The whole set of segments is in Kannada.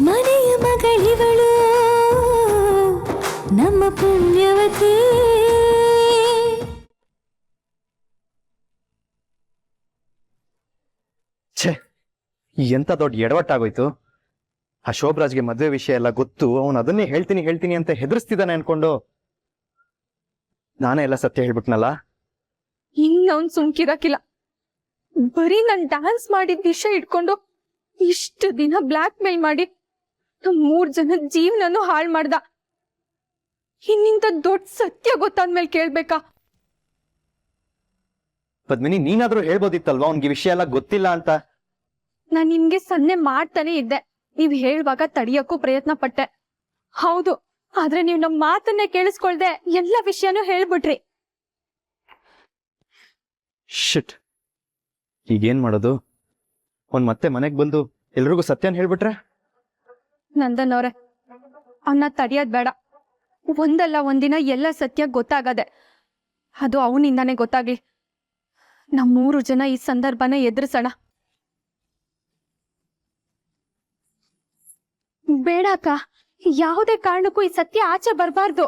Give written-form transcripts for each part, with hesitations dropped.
ಮನೆಯ ಮಗಳಿವಳು ನಮ್ಮ ಪುಣ್ಯವತಿ. ಛೇ, ಎಂತ ದೊಡ್ಡ ಎಡವಟ್ಟಾಗೋಯ್ತು. ಆ ಶೋಭರಾಜ್ಗೆ ಮದುವೆ ವಿಷಯ ಎಲ್ಲ ಗೊತ್ತು, ಅವನು ಅದನ್ನೇ ಹೇಳ್ತೀನಿ ಅಂತ ಹೆದರ್ಸ್ತಿದ್ದಾನೆ ಅನ್ಕೊಂಡು ನಾನೇ ಎಲ್ಲ ಸತ್ಯ ಹೇಳ್ಬಿಟ್ನಲ್ಲ. ಅವ್ನ್ ಸುಮ್ಕಿರಕಿಲ್ಲ. ಬರೀ ನನ್ ಡ್ಯಾನ್ಸ್ ಮಾಡಿದ ವಿಷಯ ಇಟ್ಕೊಂಡು ಇಷ್ಟು ದಿನ ಬ್ಲಾಕ್ ಮೇಲ್ ಮಾಡಿ ನಮ್ 3 ಜನದ ಜೀವನನು ಹಾಳು ಮಾಡ್ದ. ಇನ್ನಿಂತ ದೊಡ್ಡ ಸತ್ಯ ಗೊತ್ತಾದ್ಮೇಲೆ ಕೇಳ್ಬೇಕಾ? ಪದ್ಮಿನಿ, ನೀನಾದ್ರೂ ಹೇಳ್ಬೋದಿತ್ತಲ್ವಾ ಅವ್ನಿಗೆ ವಿಷಯ ಎಲ್ಲ ಗೊತ್ತಿಲ್ಲ ಅಂತ. ನಾನ್ ನಿಮ್ಗೆ ಸನ್ನೆ ಮಾಡ್ತಾನೆ ಇದ್ದೆ, ನೀವ್ ಹೇಳುವಾಗ ತಡಿಯಕ್ಕೂ ಪ್ರಯತ್ನ ಪಟ್ಟೆ. ಹೌದು, ಆದ್ರೆ ನೀವ್ ನಮ್ ಮಾತನ್ನೇ ಕೇಳಿಸ್ಕೊಳ್ದೆ ಎಲ್ಲ ವಿಷಯನೂ ಹೇಳ್ಬಿಟ್ರಿ. ಶಿಟ್, ಈಗೇನ್ ಮಾಡೋದು? ಅವ್ನ್ ಮತ್ತೆ ಮನೆಗ್ ಬಂದು ಎಲ್ರಿಗೂ ಸತ್ಯನ ಹೇಳ್ಬಿಟ್ರೆ? ನಂದನ್ ಅವ್ರೆ, ಅವನ್ನ ತಡಿಯೋದ್ ಬೇಡ. ಒಂದಲ್ಲ ಒಂದಿನ ಎಲ್ಲ ಸತ್ಯ ಗೊತ್ತಾಗದೆ, ಅದು ಅವನಿಂದಾನೇ ಗೊತ್ತಾಗ್ಲಿ. ನಮ್ 3 ಜನ ಈ ಸಂದರ್ಭನ ಎದುರಿಸೋಣ. ಬೇಡ ಅಕ್ಕ, ಯಾವುದೇ ಕಾರಣಕ್ಕೂ ಈ ಸತ್ಯ ಆಚೆ ಬರಬಾರ್ದು.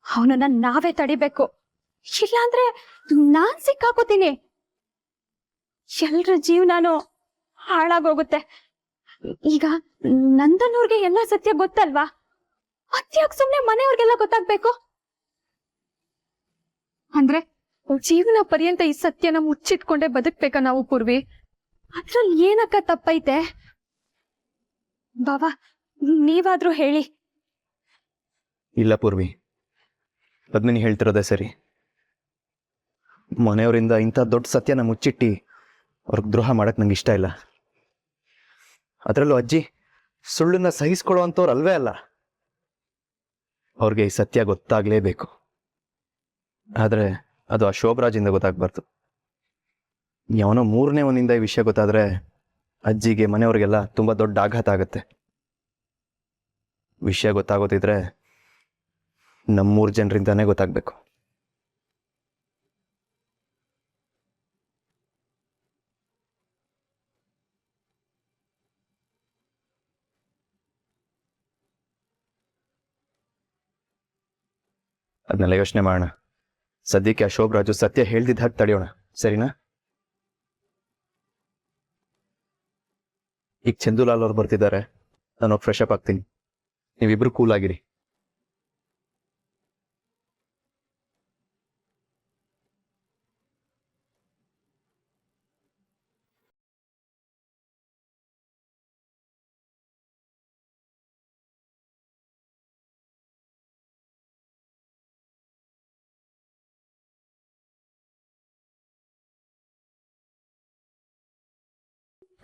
ಅವನನ್ನ ನಾವೇ ತಡಿಬೇಕು, ಇಲ್ಲಾಂದ್ರೆ ನಾನ್ ಸಿಕ್ಕಾಕೋತೀನಿ. ಎಲ್ರ ಜೀವನಾನು ಹಾಳಾಗೋಗುತ್ತೆ. ಈಗ ನಂದನೂರ್ಗೆ ಎಲ್ಲ ಸತ್ಯ ಗೊತ್ತಲ್ವಾ? ಅದ್ಯಾಕ್ ಸುಮ್ನೆ ಮನೆಯವ್ರಿಗೆಲ್ಲ ಗೊತ್ತಾಗ್ಬೇಕು? ಅಂದ್ರೆ ಜೀವನ ಪರ್ಯಂತ ಈ ಸತ್ಯನ ಮುಚ್ಚಿಟ್ಕೊಂಡೆ ಬದುಕ್ಬೇಕಾ ನಾವು ಪೂರ್ವಿ? ಅದ್ರಲ್ಲಿ ಏನಕ್ಕ ತಪ್ಪೈತೆ? ಬಾವಾ, ನೀವಾದ್ರೂ ಹೇಳಿ. ಇಲ್ಲ ಪೂರ್ವಿ, ಪದ್ಮಿನಿ ಹೇಳ್ತಿರೋದೇ ಸರಿ. ಮನೆಯವರಿಂದ ಇಂಥ ದೊಡ್ಡ ಸತ್ಯನ ಮುಚ್ಚಿಟ್ಟಿ ಅವ್ರಿಗೆ ದ್ರೋಹ ಮಾಡಕ್ ನಂಗೆ ಇಷ್ಟ ಇಲ್ಲ. ಅದರಲ್ಲೂ ಅಜ್ಜಿ ಸುಳ್ಳನ್ನ ಸಹಿಸ್ಕೊಳ್ಳುವಂಥವ್ರು ಅಲ್ವೇ ಅಲ್ಲ. ಅವ್ರಿಗೆ ಈ ಸತ್ಯ ಗೊತ್ತಾಗ್ಲೇಬೇಕು. ಆದ್ರೆ ಅದು ಆ ಶೋಭರಾಜಿಂದ ಗೊತ್ತಾಗ್ಬಾರ್ದು. ಯಾವನೋ 3ನೇ ಒಂದಿಂದ ಈ ವಿಷಯ ಗೊತ್ತಾದ್ರೆ ಅಜ್ಜಿಗೆ, ಮನೆಯವ್ರಿಗೆಲ್ಲ ತುಂಬಾ ದೊಡ್ಡ ಆಘಾತ ಆಗುತ್ತೆ. ವಿಷಯ ಗೊತ್ತಾಗೋದಿದ್ರೆ ನಮ್ಮ 3 ಜನರಿಂದಾನೇ ಗೊತ್ತಾಗ್ಬೇಕು. ಅದನ್ನೆಲ್ಲ ಯೋಚನೆ ಮಾಡೋಣ. ಸದ್ಯಕ್ಕೆ ಆ ಶೋಭರಾಜು ಸತ್ಯ ಹೇಳ್ದಿದ್ದ ಹಾಗೆ ತಡೆಯೋಣ, ಸರಿನಾ? ಈಗ ಚಂದುಲಾಲ್ ಅವ್ರು ಬರ್ತಿದ್ದಾರೆ, ನಾನು ಫ್ರೆಶ್ ಅಪ್ ಆಗ್ತೀನಿ. ನೀವಿಬ್ರು ಕೂಲ್ ಆಗಿರಿ.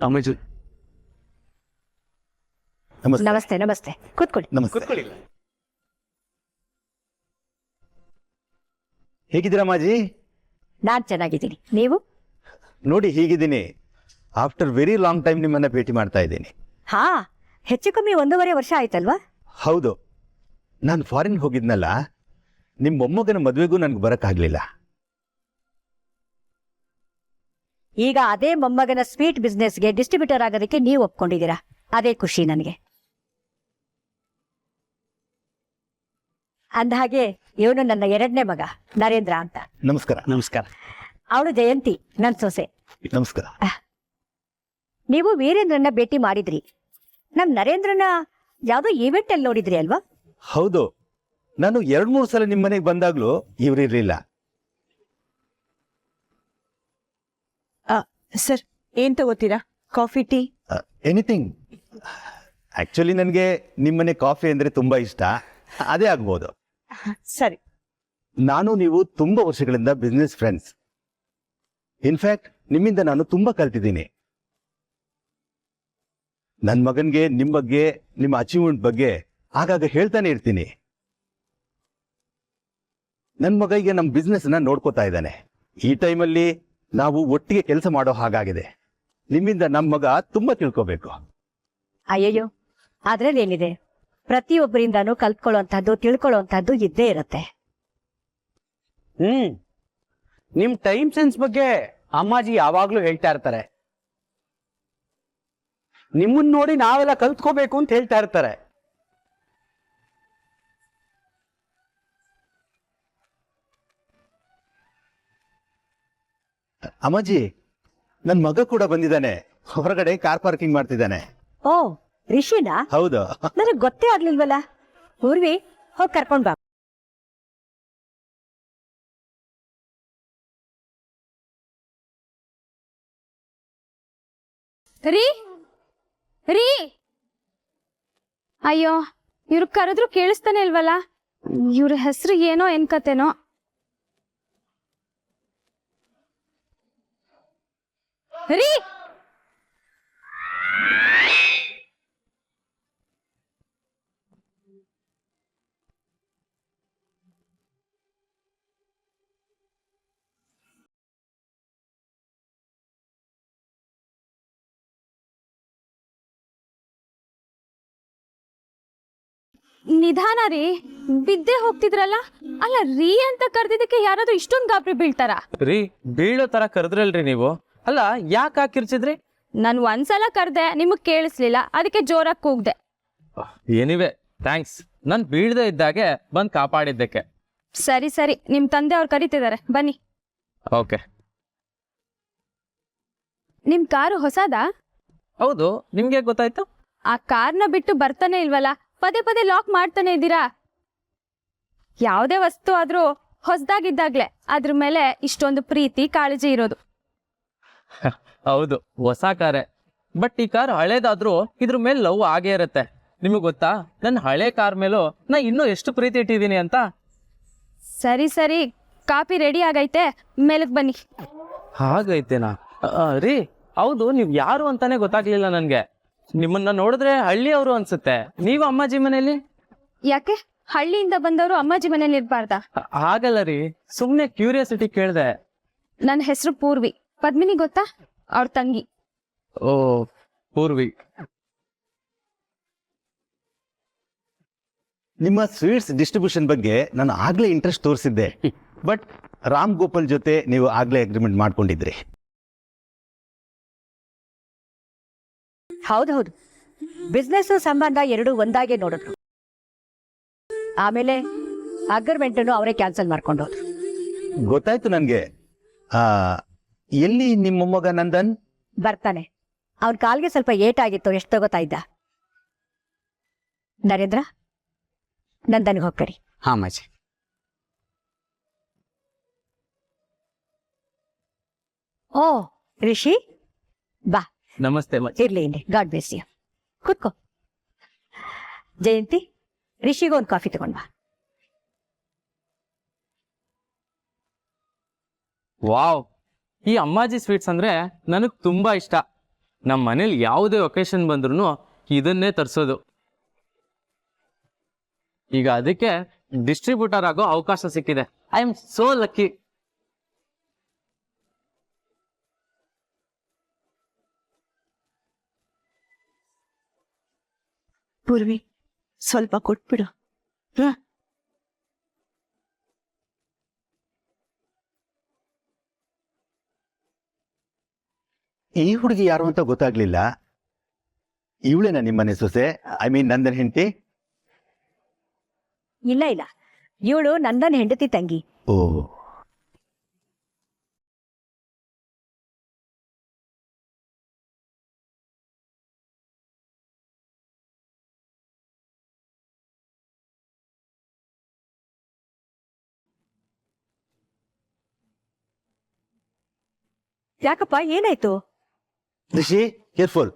ಅಮೇಜು, ನಮಸ್ತೆ. ನಮಸ್ತೆ, ಕೂತ್ಕೊಳ್ಳಿ. ನಮಸ್ತೆ. ಹೇಗಿದ್ದೀರಾ ಮಾಜಿ? ನಾನ್ ಚೆನ್ನಾಗಿದ್ದೀನಿ, ನೀವು? ನೋಡಿ ಹೀಗಿದ್ದೀನಿ. ಆಫ್ಟರ್ ವೆರಿ ಲಾಂಗ್ ಟೈಮ್ ನಿಮ್ಮನ್ನ ಭೇಟಿ ಮಾಡ್ತಾ ಇದ್ದೀನಿ. ಹಾ, ಹೆಚ್ಚು ಕಮ್ಮಿ 1.5 ವರ್ಷ ಆಯ್ತಲ್ವಾ? ಹೌದು, ನಾನು ಫಾರಿನ್ ಹೋಗಿದ್ನಲ್ಲ, ನಿಮ್ಮ ಮೊಮ್ಮಗನ ಮದುವೆಗೂ ನನ್ಗೆ ಬರಕ್ಕಾಗ್ಲಿಲ್ಲ. ಈಗ ಅದೇ ಮೊಮ್ಮಗನ ಸ್ವೀಟ್ ಬಿಸ್ನೆಸ್ಗೆ ಡಿಸ್ಟ್ರಿಬ್ಯೂಟರ್ ಆಗೋದಕ್ಕೆ ನೀವು ಒಪ್ಕೊಂಡಿದ್ದೀರಾ, ಅದೇ ಖುಷಿ ನನಗೆ. ಅಂದಹಾಗೆ ಇವನು ನನ್ನ 2ನೇ ಮಗ ನರೇಂದ್ರ ಅಂತ. ನಮಸ್ಕಾರ. ನಮಸ್ಕಾರ. ಅವಳು ಜಯಂತಿ, ನನ್ ಸೊಸೆ. ನಮಸ್ಕಾರ. ನೀವು ವೀರೇಂದ್ರನ್ನ ಭೇಟಿ ಮಾಡಿದ್ರಿ, ನಮ್ ನರೇಂದ್ರನ ಯಾವ್ದೋ ಈವೆಂಟ್ ಅಲ್ಲಿ ನೋಡಿದ್ರಿ ಅಲ್ವಾ? ಹೌದು, ನಾನು 2-3 ಸಲ ನಿಮ್ಮ ಮನೆಗೆ ಬಂದಾಗ್ಲೂ ಇವ್ರಿರ್ಲಿಲ್ಲ. ಸರ್, ಏನ್ ತಗೋತೀರಾ? Coffee, tea? ಎನಿಥಿಂಗ್. ಆಕ್ಚುಲಿ ನನಗೆ ನಿಮ್ಮನೆ ಕಾಫಿ ಅಂದ್ರೆ ತುಂಬಾ ಇಷ್ಟ, ಅದೇ ಆಗ್ಬೋದು. ಸರಿ. ನಾನು ನೀವು ತುಂಬಾ ವರ್ಷಗಳಿಂದ ಬಿಸ್ನೆಸ್ ಫ್ರೆಂಡ್ಸ್. ಇನ್ಫ್ಯಾಕ್ಟ್ ನಿಮ್ಮಿಂದ ನಾನು ತುಂಬಾ ಕಲ್ತಿದ್ದೀನಿ. ನನ್ನ ಮಗನ್ಗೆ ನಿಮ್ಮ ಬಗ್ಗೆ, ನಿಮ್ಮ ಅಚೀವ್ಮೆಂಟ್ ಬಗ್ಗೆ ಆಗಾಗ ಹೇಳ್ತಾನೆ ಇರ್ತೀನಿ. ನನ್ನ ಮಗ ಈಗ ನಮ್ಮ ಬಿಸ್ನೆಸ್ ನ ನೋಡ್ಕೋತಾ ಇದ್ದಾನೆ. ಈ ಟೈಮಲ್ಲಿ ನಾವು ಒಟ್ಟಿಗೆ ಕೆಲಸ ಮಾಡೋ ಹಾಗಾಗಿದೆ. ನಿಮ್ಮಿಂದ ನಮ್ಮ ಮಗ ತುಂಬಾ ತಿಳ್ಕೋಬೇಕು. ಅಯ್ಯಯ್ಯೋ, ಅದ್ರಲ್ಲಿ ಏನಿದೆ? ಪ್ರತಿಯೊಬ್ಬರಿಂದಾನು ಕಲ್ತ್ಕೊಳ್ಳುವಂತಹದ್ದು, ತಿಳ್ಕೊಳ್ಳುವಂತಹದ್ದು ಇದ್ದೇ ಇರತ್ತೆ. ನಿಮ್ ಟೈಮ್ ಸೆನ್ಸ್ ಬಗ್ಗೆ ಅಮ್ಮಾಜಿ ಯಾವಾಗ್ಲೂ ಹೇಳ್ತಾ ಇರ್ತಾರೆ. ನಿಮ್ಮನ್ನ ನೋಡಿ ನಾವೆಲ್ಲ ಕಲ್ತ್ಕೋಬೇಕು ಅಂತ ಹೇಳ್ತಾ ಇರ್ತಾರೆ. ಅಮ್ಮಾಜಿ, ನನ್ನ ಮಗ ಕೂಡ ಬಂದಿದ್ದಾನೆ. ಹೊರಗಡೆ ಕಾರ್ ಪಾರ್ಕಿಂಗ್ ಮಾಡ್ತಿದ್ದಾನೆ. ಓ, ರಿಷಿನಾ? ಹೌದು. ನನಗ್ ಗೊತ್ತೇ ಆಗ್ಲಿಲ್ವಲ್ಲ. ಪೂರ್ವಿ, ಹೋಗಿ ಕರ್ಕೊಂಡ್ ಬಾ. ರೀ ರೀ, ಅಯ್ಯೋ, ಇವ್ರು ಕರೆದ್ರು ಕೇಳಿಸ್ತಾನೆ ಇಲ್ವಲ್ಲ. ಇವ್ರ ಹೆಸರು ಏನೋ ಎನ್ಕತೇನೋ. ರೀ, ನಿಧಾನ ರೀ, ಬಿದ್ದೆ ಹೋಗ್ತಿದ್ರಲ್ಲ. ಅಲ್ಲ, ರೀ ಅಂತ ಕರ್ದಿದ್ದಕ್ಕೆ ಯಾರಾದ್ರೂ ಇಷ್ಟೊಂದು ಗಾಬರಿ ಬೀಳ್ತಾರ? ರೀ, ಬೀಳೋ ತರ ಕರೆದ್ರಲ್ರಿ ನೀವು. ಅಲ್ಲ, ಯಾಕೆ ಹಾಕಿರ್ಸಿದ್ರಿ? ನಾನು ಒಂದ್ಸಲ ಕರ್ದೆ, ನಿಮಗ್ ಕೇಳಿಸ್ಲಿಲ್ಲ, ಅದಕ್ಕೆ ಜೋರಾಗಿ ಕೂಗ್ದೆ. ಏನಿವೆ, ಥ್ಯಾಂಕ್ಸ್. ನಾನು ಬೀಳದೆ ಇದ್ದಾಗೆ ಬಂದು ಕಾಪಾಡಿದ್ದಕ್ಕೆ. ಸರಿ ಸರಿ, ನಿಮ್ ತಂದೆ ಅವ್ರು ಕರಿತಿದ್ದಾರೆ, ಬನ್ನಿ. ಓಕೆ. ನಿಮ್ ಕಾರು ಹೊಸದಾ? ಹೌದು, ನಿಮ್ಗೆ ಗೊತ್ತಾಯ್ತು? ಆ ಕಾರ್ನ ಬಿಟ್ಟು ಬರ್ತಾನೆ ಇಲ್ವಲ್ಲ, ಪದೇ ಪದೇ ಲಾಕ್ ಮಾಡ್ತಾನೆ ಇದ್ದೀರಾ. ಯಾವುದೇ ವಸ್ತು ಆದ್ರೂ ಹೊಸದಾಗಿದ್ದಾಗ್ಲೆ ಅದ್ರ ಮೇಲೆ ಇಷ್ಟೊಂದು ಪ್ರೀತಿ ಕಾಳಜಿ ಇರೋದು. ಹೌದು, ಹೊಸ ಕಾರೇ. ಬಟ್ ಈ ಕಾರ್ ಹಳೇದಾದ್ರೂ ಇದ್ರ ಮೇಲೆ ಲವ್ ಆಗೇ ಇರುತ್ತೆ. ನಿಮಗೆ ಗೊತ್ತಾ, ನನ್ನ ಹಳೆ ಕಾರ್ ಮೇಲೂ ನಾ ಇನ್ನೂ ಎಷ್ಟು ಪ್ರೀತಿ ಇಟ್ಟಿದ್ದೀನಿ ಅಂತ. ಸರಿ ಸರಿ, ಕಾಫಿ ರೆಡಿ ಆಗೈತೆ, ಮೇಲಕ್ಕೆ ಬನ್ನಿ. ಹಾಗೈತೇನಾ? ರೀ, ಹೌದು, ನೀವು ಯಾರು ಅಂತಾನೆ ಗೊತ್ತಾಗ್ಲಿಲ್ಲ ನನಗೆ. ನಿಮ್ಮನ್ನ ನೋಡಿದ್ರೆ ಹಳ್ಳಿಯವರು ಅನ್ಸುತ್ತೆ. ನೀವು ಅಮ್ಮಾಜಿ ಮನೇಲಿ? ಯಾಕೆ, ಹಳ್ಳಿಯಿಂದ ಬಂದವರು ಅಮ್ಮಾಜಿ ಮನೇಲಿ ಇರ್ಬಾರ್ದಾ? ಆಗಲ್ಲ ರೀ, ಸುಮ್ಮನೆ ಕ್ಯೂರಿಯಾಸಿಟಿ ಕೇಳಿದೆ. ನನ್ನ ಹೆಸರು ಪೂರ್ವಿ. ಪದ್ಮಿನಿ ಗೊತ್ತಾ? ಅವ್ರ ತಂಗಿ. ಓ, ಪೂರ್ವಿ. ನಿಮ್ಮ ಸ್ವೀಟ್ಸ್ ಡಿಸ್ಟ್ರಿಬ್ಯೂಷನ್ ಬಗ್ಗೆ ನಾನು ಆಗ್ಲೇ ಇಂಟ್ರೆಸ್ಟ್ ತೋರಿಸಿದ್ದೆ. ಬಟ್ ರಾಮ್ ಗೋಪಾಲ್ ಜೊತೆ ನೀವು ಆಗ್ಲೇ ಅಗ್ರಿಮೆಂಟ್ ಮಾಡ್ಕೊಂಡಿದ್ರಿ. ಹೌದೌದು, ಬಿಸ್ನೆಸ್ ಸಂಬಂಧ ಎರಡೂ ಒಂದಾಗೆ ನೋಡಿದ್ರು. ಆಮೇಲೆ ಅಗ್ರಿಮೆಂಟನ್ನು ಅವರೇ ಕ್ಯಾನ್ಸಲ್ ಮಾಡ್ಕೊಂಡು ಹೋದ್ರು. ಗೊತ್ತಾಯ್ತು ನನಗೆ. ಎಲ್ಲಿ ನಿಮ್ಮ ಮೊಮ್ಮಗ ನಂದನ್? ಬರ್ತಾನೆ. ಅವನ ಕಾಲ್ಗೆ ಸ್ವಲ್ಪ ಏಟಾಗಿತ್ತು, ಎಷ್ಟು ತಗೋತಾ ಇದ್ದ. ನರೇಂದ್ರ, ನಂದನ್ಗೆ ಹೋಗ್ಕರಿ. ಹಾ ಅಮ್ಮಾಜಿ. ಓ, ರಿಷಿ, ಬಾ. ನಮಸ್ತೆ. ಇರ್ಲಿ ಇಲ್ಲಿ, ಗಾಡ್ ಬ್ಲೆಸ್ ಯು. ಕೂತ್ಕೋ. ಜಯಂತಿ, ರಿಷಿಗೆ ಒಂದು ಕಾಫಿ ತಗೊಂಡ್ ಬಾ. ವಾವ್, ಈ ಅಮ್ಮಾಜಿ ಸ್ವೀಟ್ಸ್ ಅಂದ್ರೆ ನನಗೆ ತುಂಬಾ ಇಷ್ಟ. ನಮ್ಮ ಮನೇಲಿ ಯಾವುದೇ ಒಕೇಶನ್ ಬಂದ್ರು ಇದನ್ನೇ ತರಿಸೋದು. ಈಗ ಅದಕ್ಕೆ ಡಿಸ್ಟ್ರಿಬ್ಯೂಟರ್ ಆಗೋ ಅವಕಾಶ ಸಿಕ್ಕಿದೆ. I am so lucky. Purvi, ಸ್ವಲ್ಪ ಕೊಟ್ಬಿಡು. ಈ ಹುಡುಗಿ ಯಾರು ಅಂತ ಗೊತ್ತಾಗ್ಲಿಲ್ಲ. ಇವಳೇನ ನಿಮ್ಮನೆ ಸೊಸೆ? ಐ ಮೀನ್ ನಂದನ್ ಹೆಂಡತಿ? ಇಲ್ಲ ಇಲ್ಲ, ಇವಳು ನಂದನ್ ಹೆಂಡತಿ ತಂಗಿ. ಓ, ಯಾಕಪ್ಪ, ಏನಾಯ್ತು? ರಿಷಿ, ಕೇರ್ಫುಲ್.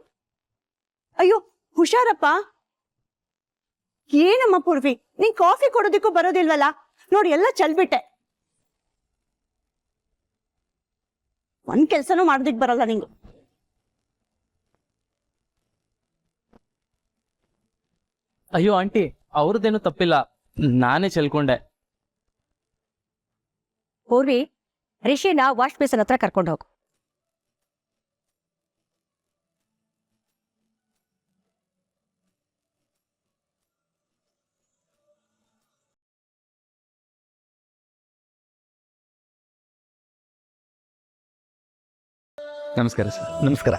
ಅಯ್ಯೋ, ಹುಷಾರಪ್ಪ. ಏನಮ್ಮ ಪೂರ್ವಿ, ನೀನ್ ಕಾಫಿ ಕೊಡೋದಿಕ್ಕೂ ಬರೋದಿಲ್ವಲ್ಲ? ನೋಡಿ, ಎಲ್ಲ ಚೆಲ್ಬಿಟ್ಟೆ. ಒಂದ್ ಕೆಲ್ಸನೂ ಮಾಡೋದಿಕ್ ಬರಲ್ಲ ನಿಂಗು. ಅಯ್ಯೋ ಆಂಟಿ, ಅವ್ರದ್ದೇನು ತಪ್ಪಿಲ್ಲ, ನಾನೇ ಚೆಲ್ಕೊಂಡೆ. ಪೂರ್ವಿ, ರಿಷಿನ ವಾಶ್ ಬೇಸನ್ ಹತ್ರ ಕರ್ಕೊಂಡು ಹೋಗು. ನಮಸ್ಕಾರ ಸರ್. ನಮಸ್ಕಾರ.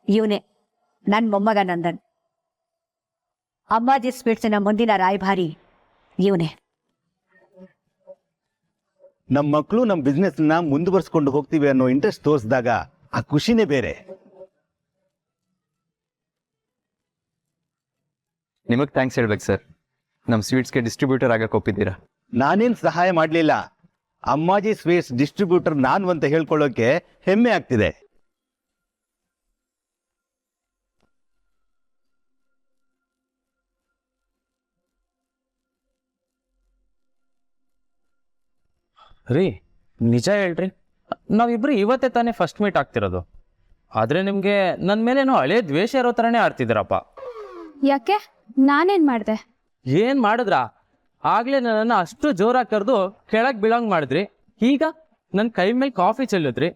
ಇವನೇ ನನ್ನ ಮೊಮ್ಮಗ ನಂದನ್. ಅಮ್ಮಾಜಿ ಸ್ವೀಟ್ಸಿನ ಮುಂದಿನ ರಾಯಭಾರಿ ಇವನೇ. ನಮ್ಮ ಮಕ್ಕಳು ನಮ್ಮ ಬಿಸ್ನೆಸ್ನ ಮುಂದುವರ್ಸ್ಕೊಂಡು ಹೋಗ್ತೀವಿ ಅನ್ನೋ ಇಂಟ್ರೆಸ್ಟ್ ತೋರಿಸಿದಾಗ ಆ ಖುಷಿನೇ ಬೇರೆ. ನಿಮಗೆ ಥ್ಯಾಂಕ್ಸ್ ಹೇಳ್ಬೇಕು ಸರ್, ನಮ್ಮ ಸ್ವೀಟ್ಸ್ಗೆ ಡಿಸ್ಟ್ರಿಬ್ಯೂಟರ್ ಆಗಕ್ಕೆ ಒಪ್ಪಿದ್ದೀರಾ. ನಾನೇನು ಸಹಾಯ ಮಾಡಲಿಲ್ಲ. ಅಮ್ಮಾಜಿ ಸ್ವೀಟ್ಸ್ ಡಿಸ್ಟ್ರಿಬ್ಯೂಟರ್ ನಾನು ಅಂತ ಹೇಳ್ಕೊಳ್ಳೋಕೆ ಹೆಮ್ಮೆ ಆಗ್ತಿದೆ. ರೀ ನಿಜ ಹೇಳ್ರಿ, ನಾವಿಬ್ರು ಇವತ್ತೇ ತಾನೇ ಫಸ್ಟ್ ಮೀಟ್ ಆಗ್ತಿರೋದು. ಆದ್ರೆ ನಿಮ್ಗೆ ನನ್ನ ಮೇಲೇನೋ ಹಳೆ ದ್ವೇಷ ಇರೋ ಥರನೇ ಆಡ್ತಿದ್ದೀರಪ್ಪ. ಯಾಕೆ? ನಾನೇನ್ ಮಾಡ್ದೆ? ಏನ್ ಮಾಡಿದ್ರ? ಆಗ್ಲೇ ನನ್ನನ್ನು ಅಷ್ಟು ಜೋರಾಗಿ ಕರೆದು ಕೆಳಗೆ ಬೀಳಂಗ್ ಮಾಡಿದ್ರಿ. ಈಗ ನನ್ನ ಕೈ ಮೇಲೆ ಕಾಫಿ ಚೆಲ್ಲಿದ್ರಿ.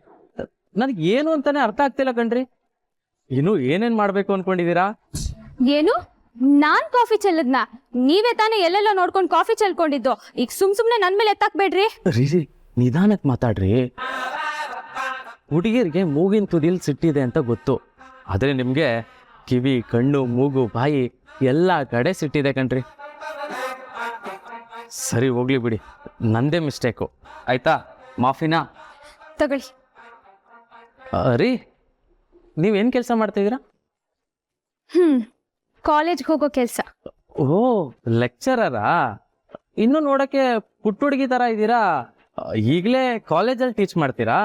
ನನಗೆ ಏನು ಅಂತಾನೆ ಅರ್ಥ ಆಗ್ತಿಲ್ಲ ಕಣ್ರಿ. ಇನ್ನು ಏನೇನ್ ಮಾಡ್ಬೇಕು ಅನ್ಕೊಂಡಿದೀರಾ? ಏನು? ನಾನ್ ಕಾಫಿ ಚೆಲ್ಲದ್ನ? ನೀವೇ ತಾನೇ ಎಲ್ಲೆಲ್ಲೋ ನೋಡ್ಕೊಂಡು ಕಾಫಿ ಚೆಲ್ಕೊಂಡಿದ್ದು. ಈಗ ಸುಮ್ನೆ ನನ್ ಮೇಲೆ ಎತ್ತಾಕ್ಬೇಡ್ರಿ. ರೀ ನಿಧಾನಕ್ಕೆ ಮಾತಾಡ್ರಿ. ಹುಡುಗಿರಿಗೆ ಮೂಗಿನ ತುದಿಲ್ ಸಿಟ್ಟಿದೆ ಅಂತ ಗೊತ್ತು, ಆದ್ರೆ ನಿಮ್ಗೆ ಕಿವಿ, ಕಣ್ಣು, ಮೂಗು, ಬಾಯಿ ಎಲ್ಲ ಕಡೆ ಸಿಟ್ಟಿದೆ ಕಣ್ರಿ. ಸರಿ ಹೋಗ್ಲಿ ಬಿಡಿ, ನಂದೇ ಮಿಸ್ಟೇಕು ಆಯ್ತಾ? ಮಾಫಿನಾ ತಗೊಳ್ಳಿ. ರೀ ನೀವೇನ್ ಕೆಲಸ ಮಾಡ್ತಿದ್ದೀರಾ? ಕಾಲೇಜ್ಗೆ ಹೋಗೋ ಕೆಲ್ಸ. ಓ ಲೆಕ್ಚರರಾ? ಇನ್ನು ನೋಡಕ್ಕೆ ಪುಟ್ಟ ಹುಡುಗಿ ತರ ಇದ್ದೀರಾ. ಈಗಲೇ ಕಾಲೇಜಲ್ಲಿ ಟೀಚ್ ಮಾಡ್ತೀರಾ?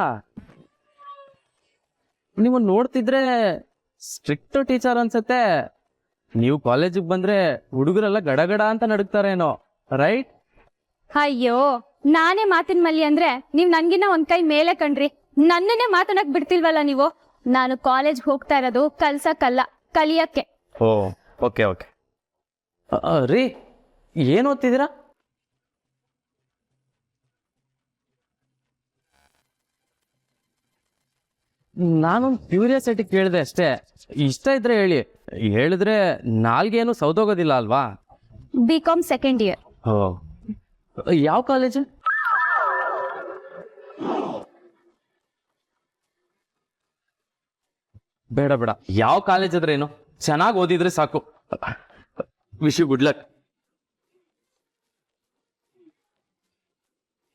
ನೀವು ನೋಡ್ತಿದ್ರೆ ಸ್ಟ್ರಿಕ್ಟ್ ಟೀಚರ್ ಅನ್ಸತ್ತೆ. ನೀವು ಕಾಲೇಜಿಗೆ ಬಂದ್ರೆ ಹುಡುಗರೆಲ್ಲ ಗಡಗಡ ಅಂತ ನಡುಗ್ತಾರೇನೋ, ರೈಟ್? ಅಯ್ಯೋ, ನಾನೇ ಮಾತಿನ ಮಲ್ಲಿ ಅಂದ್ರೆ ನೀವ್ ನನ್ಗಿನ್ನ ಒಂದ್ ಕೈ ಮೇಲೆ ಕಣ್ರಿ. ನನ್ನನ್ನೇ ಮಾತಾಡಕ್ ಬಿಡ್ತಿಲ್ವಲ್ಲ ನೀವು. ನಾನು ಕಾಲೇಜ್ಗೆ ಹೋಗ್ತಾ ಇರೋದು ಕಲ್ಸಕ್ಕಲ್ಲ, ಕಲಿಯಕ್ಕೆ. ಓ ಓಕೆ ಓಕೆ. ರೀ ಏನು ಓದ್ತಿದ್ದೀರಾ? ನಾನೊಂದು ಕ್ಯೂರಿಯಾಸಿಟಿ ಕೇಳಿದೆ ಅಷ್ಟೇ. ಇಷ್ಟ ಇದ್ರೆ ಹೇಳಿ, ಹೇಳಿದ್ರೆ ನಾಲ್ಗೇನು ಸೌದೋಗೋದಿಲ್ಲ ಅಲ್ವಾ? BCom second year. ಓ ಯಾವ ಕಾಲೇಜು? ಬೇಡ ಬೇಡ, ಯಾವ ಕಾಲೇಜ್ ಆದ್ರೆ ಏನು, ಚೆನ್ನಾಗಿ ಓದಿದ್ರೆ ಸಾಕು. Wish you good luck.